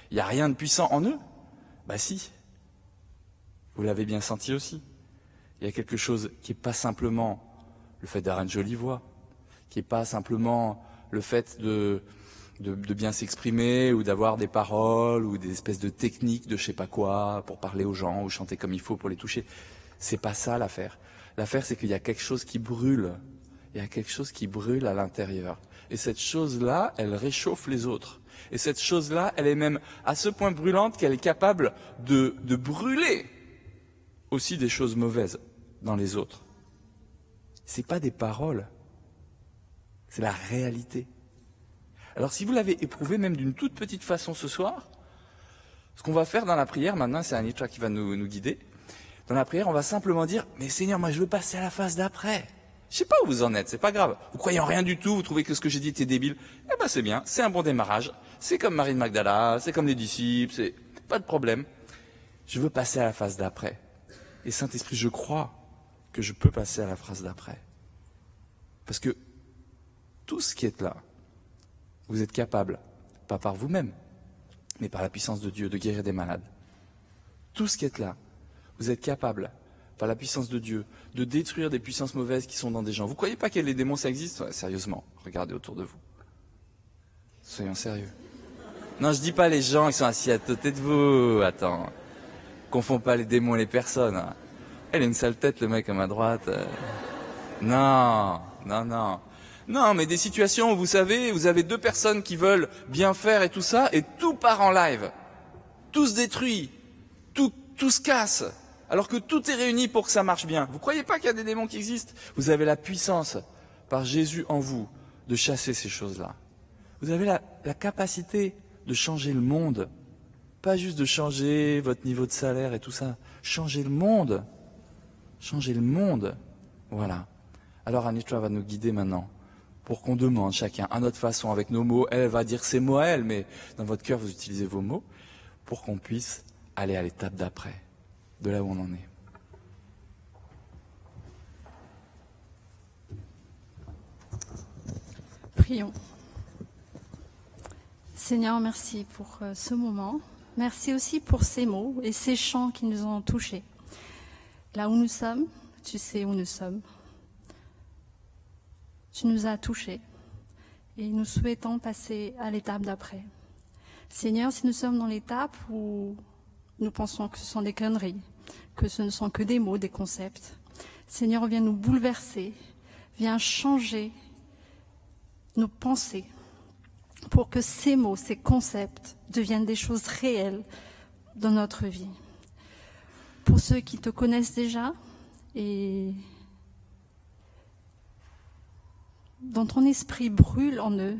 Il n'y a rien de puissant en eux? Bah si. Vous l'avez bien senti aussi. Il y a quelque chose qui n'est pas simplement le fait d'avoir une jolie voix, qui n'est pas simplement le fait de bien s'exprimer ou d'avoir des paroles ou des espèces de techniques de je sais pas quoi pour parler aux gens ou chanter comme il faut pour les toucher. C'est pas ça l'affaire. L'affaire, c'est qu'il y a quelque chose qui brûle. Il y a quelque chose qui brûle à l'intérieur. Et cette chose-là, elle réchauffe les autres. Et cette chose-là, elle est même à ce point brûlante qu'elle est capable de brûler aussi des choses mauvaises dans les autres. C'est pas des paroles, c'est la réalité. Alors si vous l'avez éprouvé même d'une toute petite façon ce soir, ce qu'on va faire dans la prière maintenant, c'est Anitra qui va nous guider. Dans la prière, on va simplement dire « Mais Seigneur, moi je veux passer à la phase d'après ». Je sais pas où vous en êtes, c'est pas grave. Vous croyez en rien du tout, vous trouvez que ce que j'ai dit était débile. Eh ben c'est bien, c'est un bon démarrage. C'est comme Marie de Magdala, c'est comme les disciples, c'est pas de problème. Je veux passer à la phase d'après. Et Saint-Esprit, je crois que je peux passer à la phase d'après. Parce que tout ce qui est là, vous êtes capable, pas par vous-même, mais par la puissance de Dieu, de guérir des malades. Tout ce qui est là, vous êtes capable, par la puissance de Dieu, de détruire des puissances mauvaises qui sont dans des gens. Vous croyez pas que les démons, ça existe? Ouais, sérieusement, regardez autour de vous. Soyons sérieux. Non, je dis pas les gens qui sont assis à côté de vous. Attends, confonds pas les démons et les personnes. Elle a une sale tête, le mec à ma droite. Non, non, non. Non, mais des situations où vous savez, vous avez 2 personnes qui veulent bien faire et tout ça, et tout part en live. Tout se détruit. Tout se casse. Alors que tout est réuni pour que ça marche bien. Vous croyez pas qu'il y a des démons qui existent? Vous avez la puissance, par Jésus en vous, de chasser ces choses-là. Vous avez la capacité de changer le monde. Pas juste de changer votre niveau de salaire et tout ça. Changer le monde. Changer le monde. Voilà. Alors Anitra va nous guider maintenant pour qu'on demande chacun à notre façon, avec nos mots. Elle va dire ses mots à elle, mais dans votre cœur, vous utilisez vos mots pour qu'on puisse aller à l'étape d'après, de là où on en est. Prions. Seigneur, merci pour ce moment. Merci aussi pour ces mots et ces chants qui nous ont touchés. Là où nous sommes, tu sais où nous sommes. Tu nous as touchés et nous souhaitons passer à l'étape d'après. Seigneur, si nous sommes dans l'étape où nous pensons que ce sont des conneries, que ce ne sont que des mots, des concepts, Seigneur, viens nous bouleverser, viens changer nos pensées pour que ces mots, ces concepts deviennent des choses réelles dans notre vie. Pour ceux qui te connaissent déjà et dont ton esprit brûle en eux,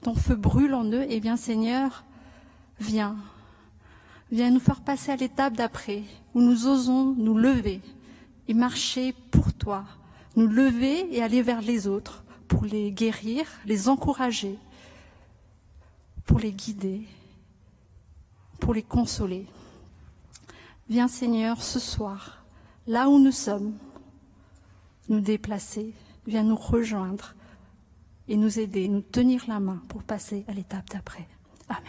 ton feu brûle en eux, eh bien Seigneur, viens nous faire passer à l'étape d'après, où nous osons nous lever et marcher pour toi, nous lever et aller vers les autres, pour les guérir, les encourager, pour les guider, pour les consoler. Viens Seigneur, ce soir, là où nous sommes, nous déplacer, viens nous rejoindre et nous aider, nous tenir la main pour passer à l'étape d'après. Amen.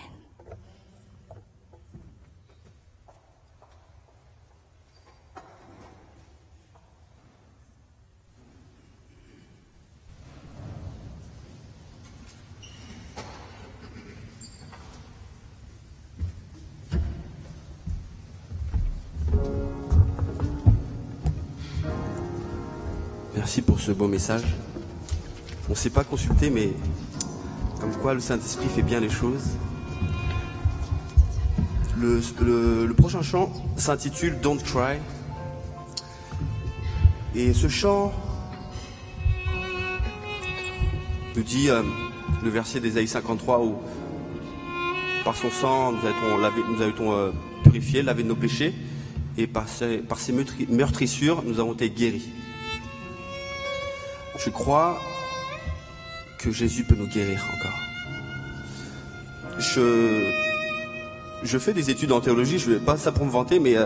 Merci pour ce beau message. On ne s'est pas consulté, mais comme quoi le Saint-Esprit fait bien les choses. Le prochain chant s'intitule Don't Cry. Et ce chant nous dit le verset d'Ésaïe 53 où par son sang nous a été purifiés, lavé de nos péchés, et par ses meurtrissures nous avons été guéris. Je crois que Jésus peut nous guérir encore. Je fais des études en théologie, je ne vais pas ça pour me vanter, mais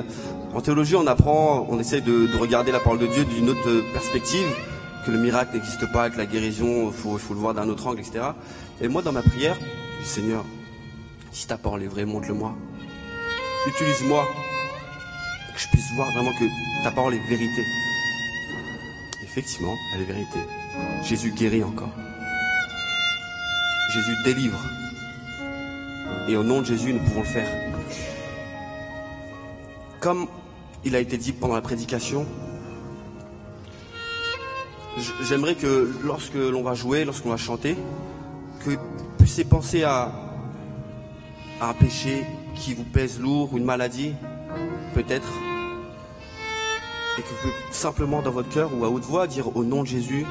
en théologie on essaie de regarder la parole de Dieu d'une autre perspective, que le miracle n'existe pas, que la guérison, faut le voir d'un autre angle, etc. Et moi dans ma prière, je dis Seigneur, si ta parole est vraie, montre-le-moi. Utilise-moi, que je puisse voir vraiment que ta parole est vérité. Effectivement, elle est vérité. Jésus guérit encore. Jésus délivre. Et au nom de Jésus, nous pouvons le faire. Comme il a été dit pendant la prédication, j'aimerais que lorsque l'on va jouer, lorsqu'on va chanter, que vous puissiez penser à un péché qui vous pèse lourd, une maladie, peut-être. Et que vous pouvez simplement dans votre cœur ou à haute voix dire au nom de Jésus,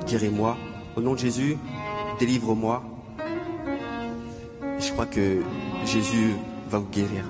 guéris-moi. Au nom de Jésus, délivre-moi. Et je crois que Jésus va vous guérir.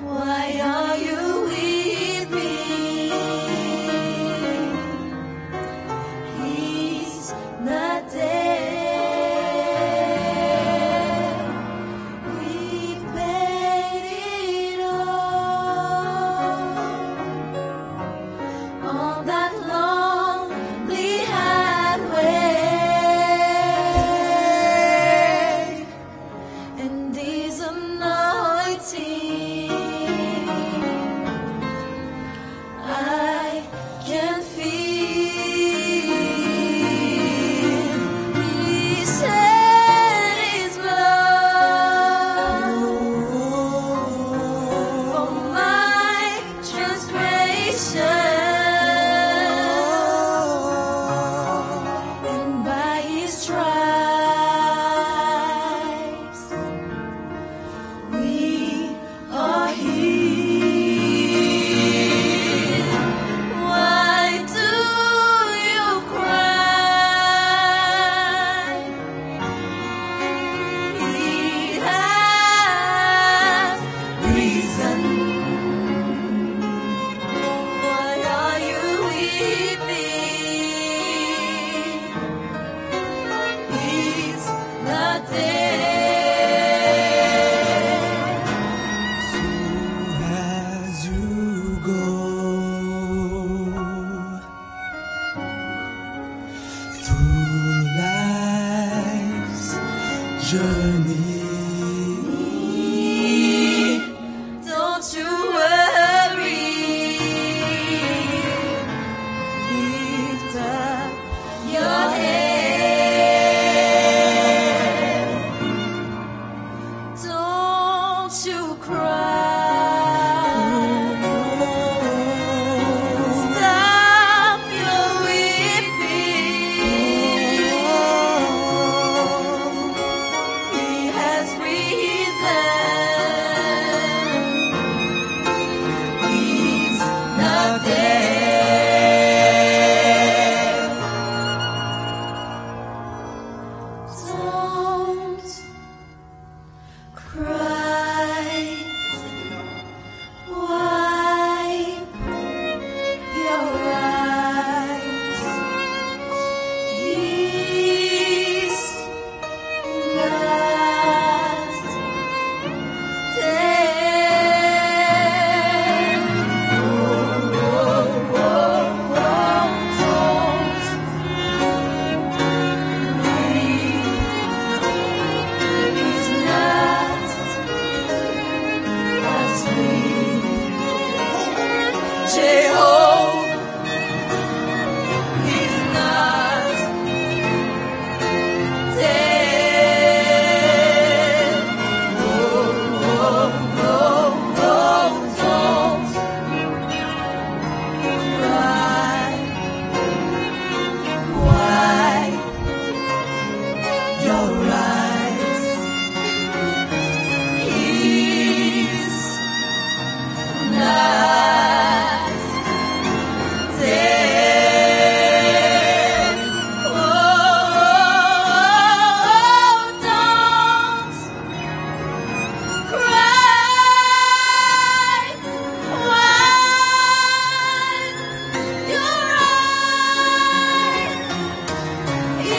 Why are you weeping? journey. Don't you worry. Lift up Your head. Don't you cry. Stop your weeping. He has risen. He's not dead. Don't cry. Wipe your eyes. He's not dead. He's not asleep. Jehovah, he's not dead. Don't cry. Wipe your eyes. He's not dead. Don't cry. Wipe your eyes. He's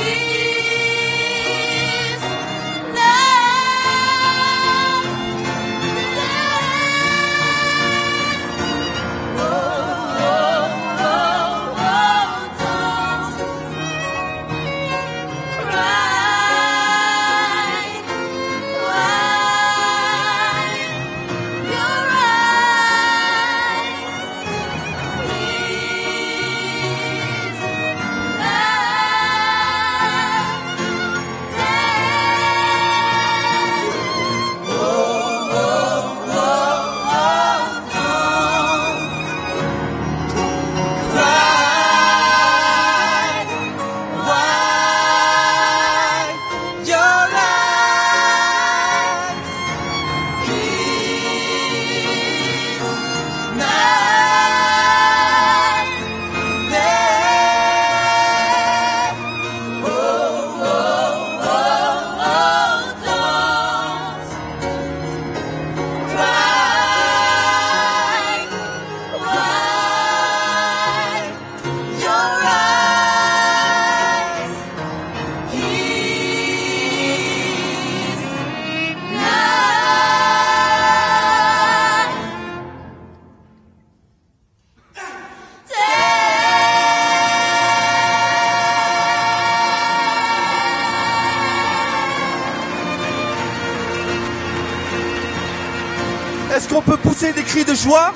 Est-ce qu'on peut pousser des cris de joie?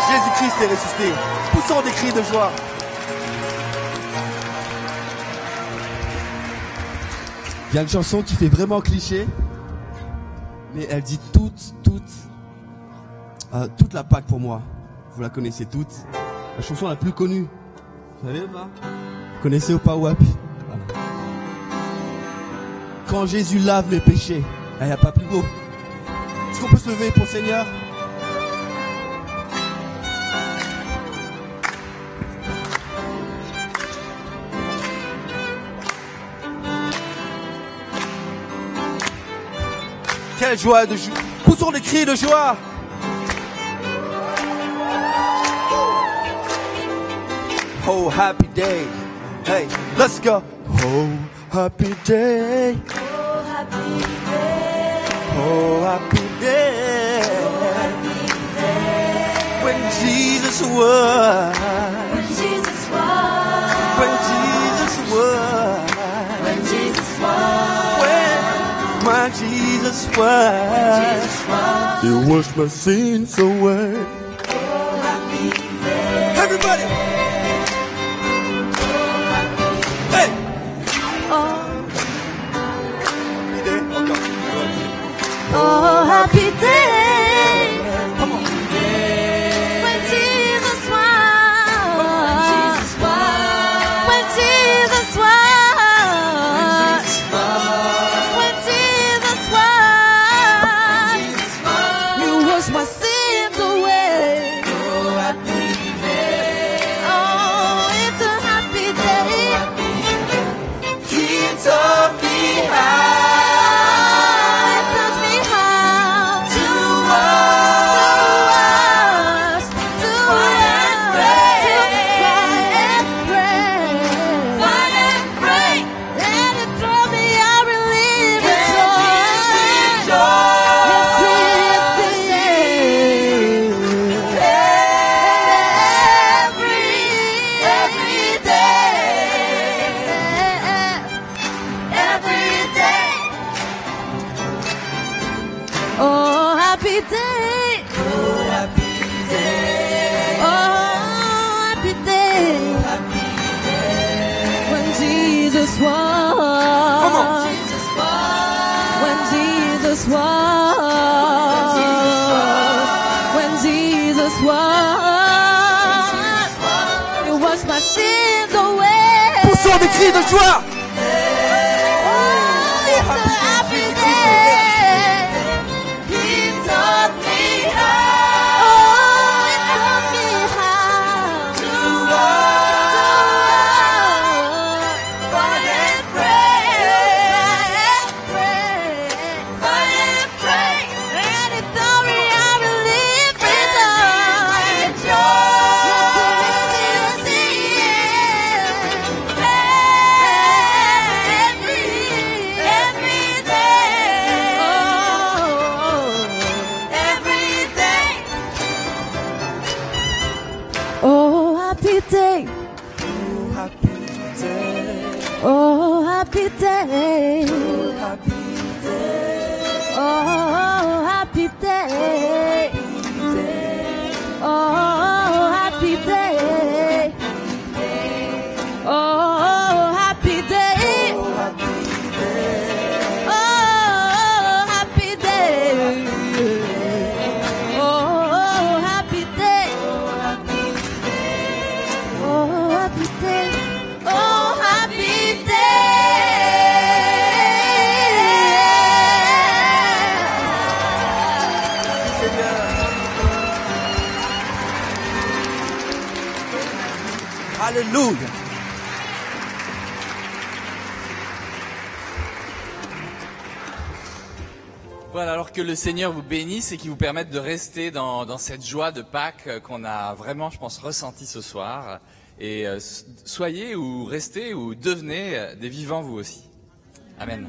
Jésus-Christ est ressuscité. Poussons des cris de joie. Il y a une chanson qui fait vraiment cliché, mais elle dit toute la Pâque pour moi. Vous la connaissez toutes. La chanson la plus connue. Vous savez ou pas? Vous connaissez ou pas Wapi? Voilà. Quand Jésus lave mes péchés, il n'y a pas plus beau. Est-ce qu'on peut se lever pour le Seigneur? Quelle joie de joie. Poussons des cris de joie. Oh, happy day. Hey, let's go. Oh, happy day. Oh, happy day. Oh, happy day. Oh, happy day. When Jesus was. When Jesus was. When Jesus was. When Jesus was. When Jesus why. You wash my sins away. Everybody! Hey! Oh, happy day. Come on. When Jesus was. When Jesus was. When Jesus was. You wash my sins away. Oh, happy day. Oh, it's a happy day. He taught me how. Oh, happy day. Oh, happy day. Oh, happy day. Happy day. When Jesus was. Come on. Jesus was. When Jesus was. When Jesus was. You wash my sins away. Poussons des cris de joie. Oh, it's a happy day. Oh, happy day. Oh, happy day. Oh, happy day. Oh, happy day. Oh, happy day. Oh, happy day. Oh, happy day. Oh, happy day. Oh, happy day. Alléluia. Voilà, alors que le Seigneur vous bénisse et qu'il vous permette de rester dans cette joie de Pâques qu'on a vraiment, je pense, ressentie ce soir. Et soyez ou restez ou devenez des vivants vous aussi. Amen.